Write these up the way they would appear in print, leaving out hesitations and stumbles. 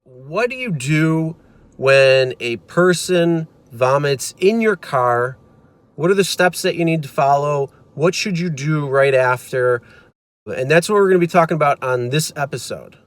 What do you do when a person vomits in your car? What are the steps that you need to follow? What should you do right after? And that's what we're going to be talking about on this episode.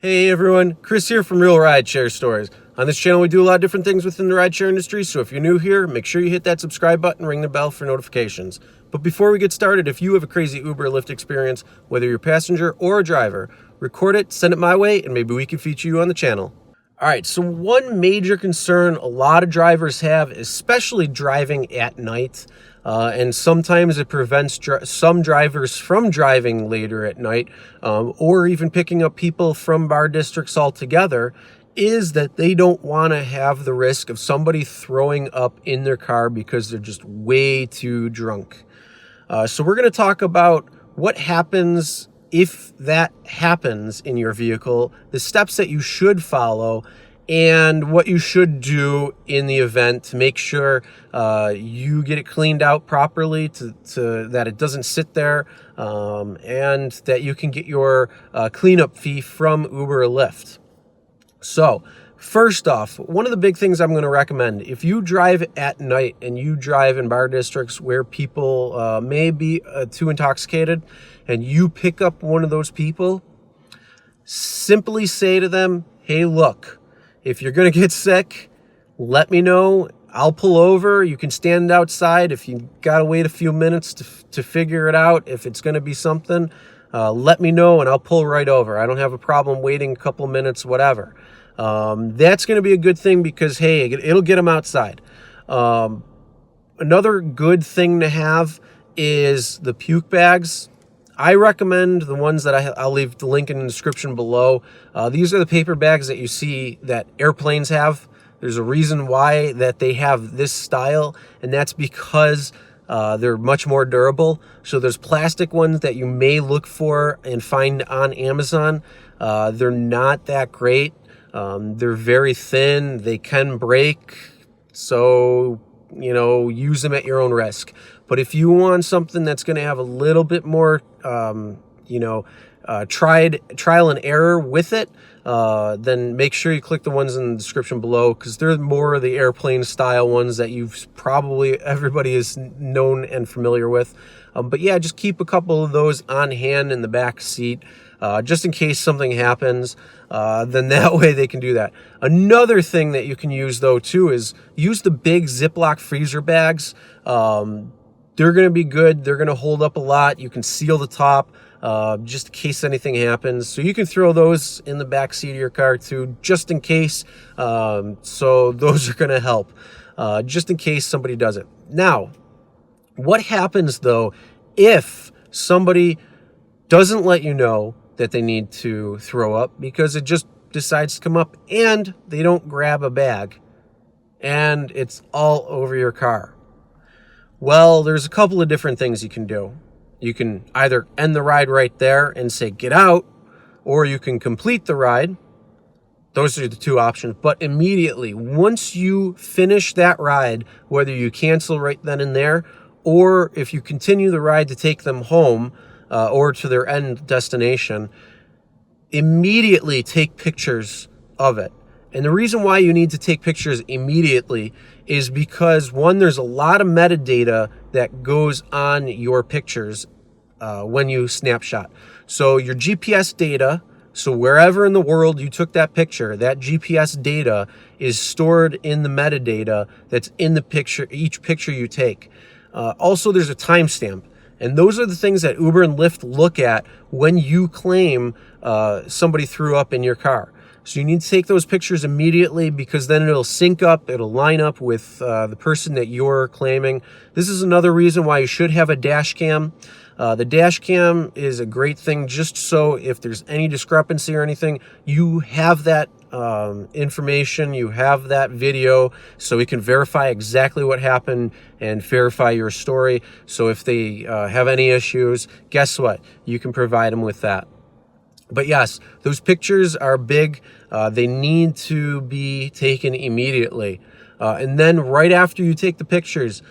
Hey everyone, Chris here from Real Rideshare Stories. On this channel, we do a lot of different things within the rideshare industry, so if you're new here, make sure you hit that subscribe button, ring the bell for notifications. But before we get started, if you have a crazy Uber or Lyft experience, whether you're a passenger or a driver, record it, send it my way, and maybe we can feature you on the channel. All right, so one major concern a lot of drivers have, especially driving at night, and sometimes it prevents some drivers from driving later at night, or even picking up people from bar districts altogether, is that they don't want to have the risk of somebody throwing up in their car because they're just way too drunk. So we're going to talk about what happens if that happens in your vehicle, the steps that you should follow, and what you should do in the event to make sure you get it cleaned out properly, to that it doesn't sit there, and that you can get your cleanup fee from Uber or Lyft. So first off, one of the big things I'm going to recommend, if you drive at night and you drive in bar districts where people may be too intoxicated, and you pick up one of those people, simply say to them, hey, look, if you're going to get sick, let me know. I'll pull over. You can stand outside. If you got to wait a few minutes to figure it out, if it's going to be something, let me know and I'll pull right over. I don't have a problem waiting a couple minutes, whatever. That's going to be a good thing because, hey, it'll get them outside. Another good thing to have is the puke bags. I recommend the ones that I'll leave the link in the description below. These are the paper bags that you see that airplanes have. There's a reason why that they have this style, and that's because they're much more durable. So there's plastic ones that you may look for and find on Amazon. They're not that great. They're very thin. They can break. So, use them at your own risk. But if you want something that's going to have a little bit more, trial and error with it, then make sure you click the ones in the description below, because they're more of the airplane style ones that everybody is known and familiar with. But yeah, just keep a couple of those on hand in the back seat, just in case something happens. Then that way they can do that. Another thing that you can use though too is use the big Ziploc freezer bags. They're going to be good. They're going to hold up a lot. You can seal the top, just in case anything happens. So you can throw those in the back seat of your car too, just in case. So those are going to help, just in case somebody does it. Now, what happens though if somebody doesn't let you know that they need to throw up because it just decides to come up, and they don't grab a bag and it's all over your car? Well, there's a couple of different things you can do. You can either end the ride right there and say, get out, or you can complete the ride. Those are the two options. But immediately, once you finish that ride, whether you cancel right then and there, or if you continue the ride to take them home, or to their end destination, immediately take pictures of it. And the reason why you need to take pictures immediately is because, one, there's a lot of metadata that goes on your pictures when you snapshot. So your GPS data, so wherever in the world you took that picture, that GPS data is stored in the metadata that's in the picture, each picture you take. Also, there's a timestamp. And those are the things that Uber and Lyft look at when you claim somebody threw up in your car. So you need to take those pictures immediately, because then it'll sync up, it'll line up with the person that you're claiming. This is another reason why you should have a dash cam. The dash cam is a great thing, just so if there's any discrepancy or anything, you have that information, you have that video, so we can verify exactly what happened and verify your story. So if they have any issues, guess what? You can provide them with that. But yes, those pictures are big. They need to be taken immediately. And then right after you take the pictures,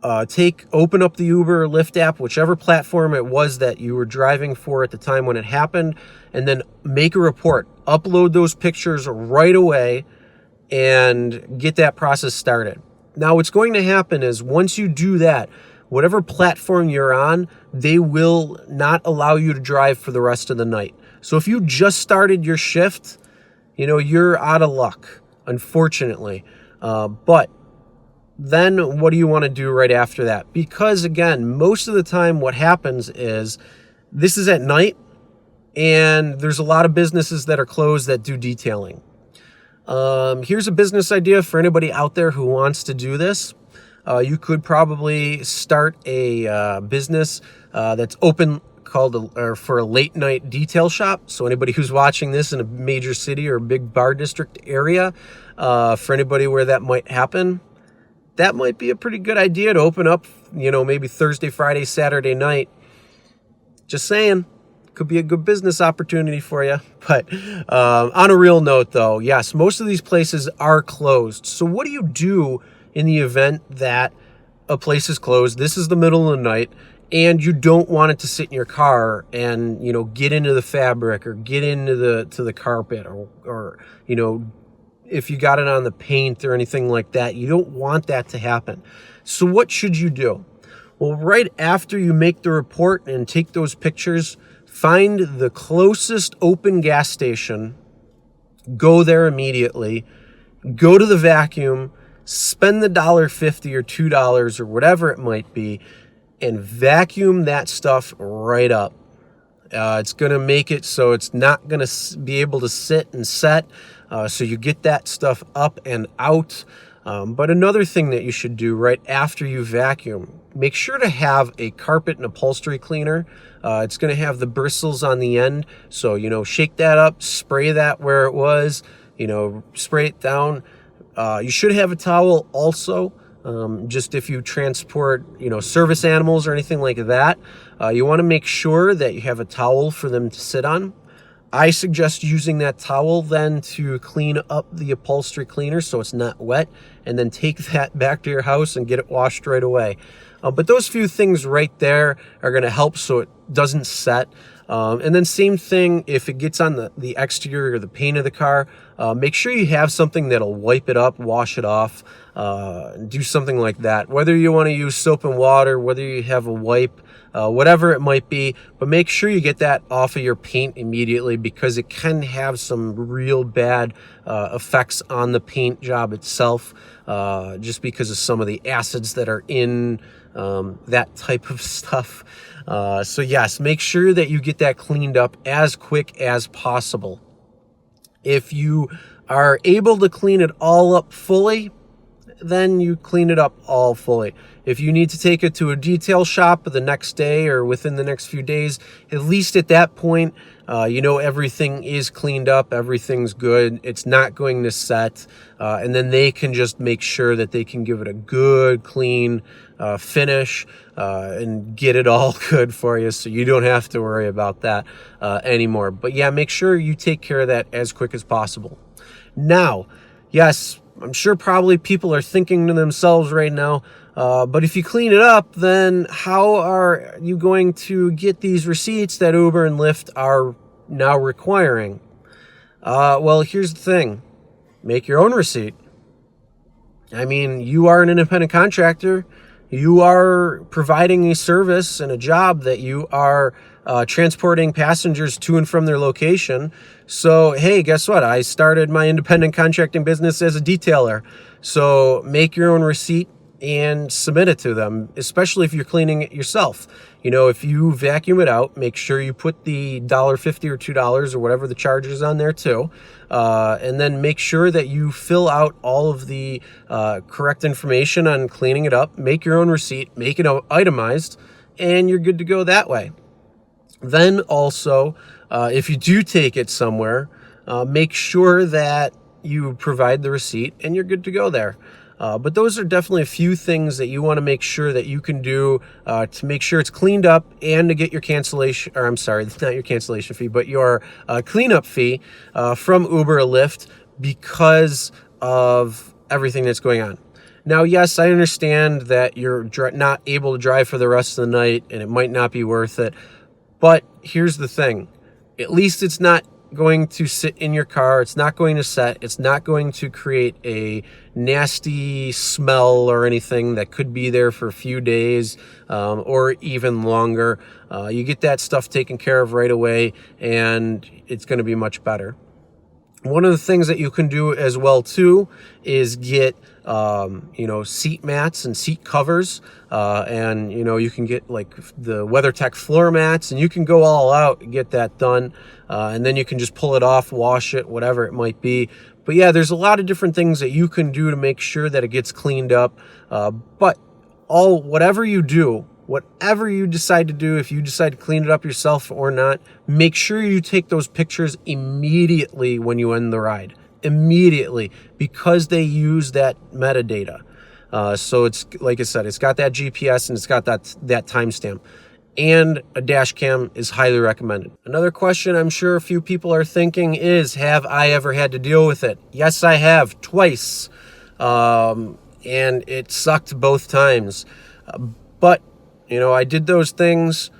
open up the Uber or Lyft app, whichever platform it was that you were driving for at the time when it happened, and then make a report. Upload those pictures right away and get that process started. Now, what's going to happen is once you do that, whatever platform you're on, they will not allow you to drive for the rest of the night. So if you just started your shift, you're out of luck, unfortunately. But then what do you want to do right after that? Because again, most of the time what happens is this is at night and there's a lot of businesses that are closed that do detailing. Here's a business idea for anybody out there who wants to do this. You could probably start a business that's open for a late night detail shop. So anybody who's watching this in a major city or a big bar district area, for anybody where that might happen, that might be a pretty good idea to open up, maybe Thursday, Friday, Saturday night. Just saying. Could be a good business opportunity for you. But on a real note, though, yes, most of these places are closed. So what do you do in the event that a place is closed? This is the middle of the night, and you don't want it to sit in your car and get into the fabric or get into the carpet or if you got it on the paint or anything like that. You don't want that to happen. So what should you do? Well, right after you make the report and take those pictures, find the closest open gas station, go there immediately, go to the vacuum, spend the $1.50 or $2 or whatever it might be, and vacuum that stuff right up. It's going to make it so it's not going to be able to sit and set, so you get that stuff up and out. But another thing that you should do right after you vacuum, make sure to have a carpet and upholstery cleaner. It's going to have the bristles on the end. So, shake that up, spray that where it was, spray it down. You should have a towel also, just if you transport, service animals or anything like that. You want to make sure that you have a towel for them to sit on. I suggest using that towel then to clean up the upholstery cleaner so it's not wet, and then take that back to your house and get it washed right away. But those few things right there are going to help so it doesn't set. And then same thing, if it gets on the exterior or the paint of the car, make sure you have something that'll wipe it up, wash it off, do something like that. Whether you want to use soap and water, whether you have a wipe, whatever it might be, but make sure you get that off of your paint immediately, because it can have some real bad effects on the paint job itself, just because of some of the acids that are in that type of stuff. So yes, make sure that you get that cleaned up as quick as possible. If you are able to clean it all up fully, then you clean it up all fully. If you need to take it to a detail shop the next day or within the next few days, at least at that point, everything is cleaned up, everything's good, it's not going to set, and then they can just make sure that they can give it a good, clean finish and get it all good for you, so you don't have to worry about that anymore. But yeah, make sure you take care of that as quick as possible. Now, yes, I'm sure probably people are thinking to themselves right now, but if you clean it up, then how are you going to get these receipts that Uber and Lyft are now requiring? Well, here's the thing. Make your own receipt. I mean, you are an independent contractor. You are providing a service and a job that you are transporting passengers to and from their location. So, hey, guess what? I started my independent contracting business as a detailer. So make your own receipt and submit it to them, especially if you're cleaning it yourself. If you vacuum it out, make sure you put the $1.50 or $2 or whatever the charge is on there too. And then make sure that you fill out all of the correct information on cleaning it up. Make your own receipt, make it itemized, and you're good to go that way. Then also, if you do take it somewhere, make sure that you provide the receipt and you're good to go there. But those are definitely a few things that you want to make sure that you can do to make sure it's cleaned up and to get your cancellation, or I'm sorry, it's not your cancellation fee, but your cleanup fee from Uber or Lyft because of everything that's going on. Now, yes, I understand that you're not able to drive for the rest of the night and it might not be worth it. But here's the thing. At least it's not going to sit in your car. It's not going to set. It's not going to create a nasty smell or anything that could be there for a few days or even longer. You get that stuff taken care of right away and it's going to be much better. One of the things that you can do as well too is get seat mats and seat covers, and you can get like the WeatherTech floor mats, and you can go all out and get that done, and then you can just pull it off, wash it, whatever it might be. But yeah, there's a lot of different things that you can do to make sure that it gets cleaned up. But whatever you do, whatever you decide to do, if you decide to clean it up yourself or not, make sure you take those pictures immediately when you end the ride. Immediately, because they use that metadata. So it's, like I said, it's got that GPS and it's got that timestamp. And a dash cam is highly recommended. Another question I'm sure a few people are thinking is, have I ever had to deal with it? Yes, I have, twice. And it sucked both times. But I did those things,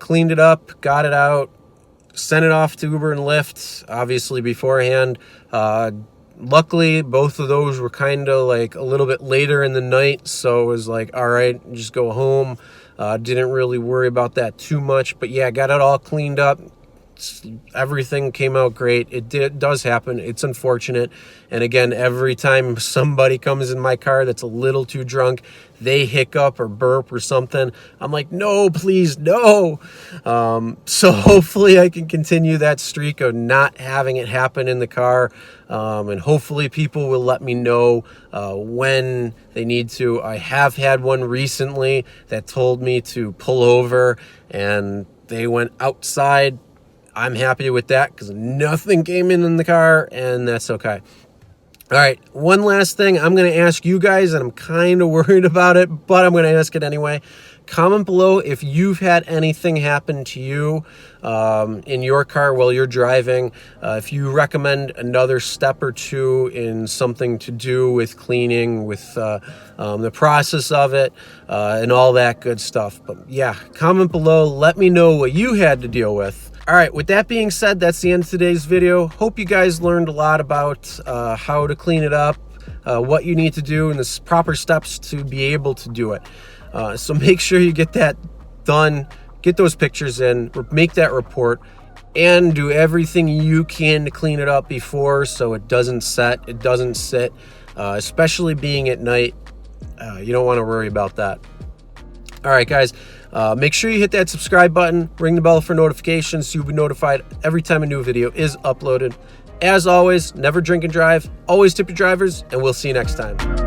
cleaned it up, got it out, sent it off to Uber and Lyft, obviously beforehand. Luckily, both of those were kind of like a little bit later in the night, so it was like, all right, just go home. Didn't really worry about that too much, but yeah, got it all cleaned up. Everything came out great. It does happen. It's unfortunate. And again, every time somebody comes in my car that's a little too drunk, they hiccup or burp or something, I'm like, no, please, no. So hopefully I can continue that streak of not having it happen in the car. And hopefully people will let me know when they need to. I have had one recently that told me to pull over and they went outside. I'm happy with that because nothing came in the car, and that's okay. All right, one last thing I'm going to ask you guys, and I'm kind of worried about it, but I'm going to ask it anyway. Comment below if you've had anything happen to you in your car while you're driving. If you recommend another step or two in something to do with cleaning, with the process of it, and all that good stuff. But yeah, comment below. Let me know what you had to deal with. All right, with that being said, that's the end of today's video. Hope you guys learned a lot about how to clean it up, what you need to do, and the proper steps to be able to do it. So make sure you get that done, get those pictures in, make that report, and do everything you can to clean it up before so it doesn't set, it doesn't sit, especially being at night. You don't want to worry about that. All right, guys, make sure you hit that subscribe button, ring the bell for notifications so you'll be notified every time a new video is uploaded. As always, never drink and drive, always tip your drivers, and we'll see you next time.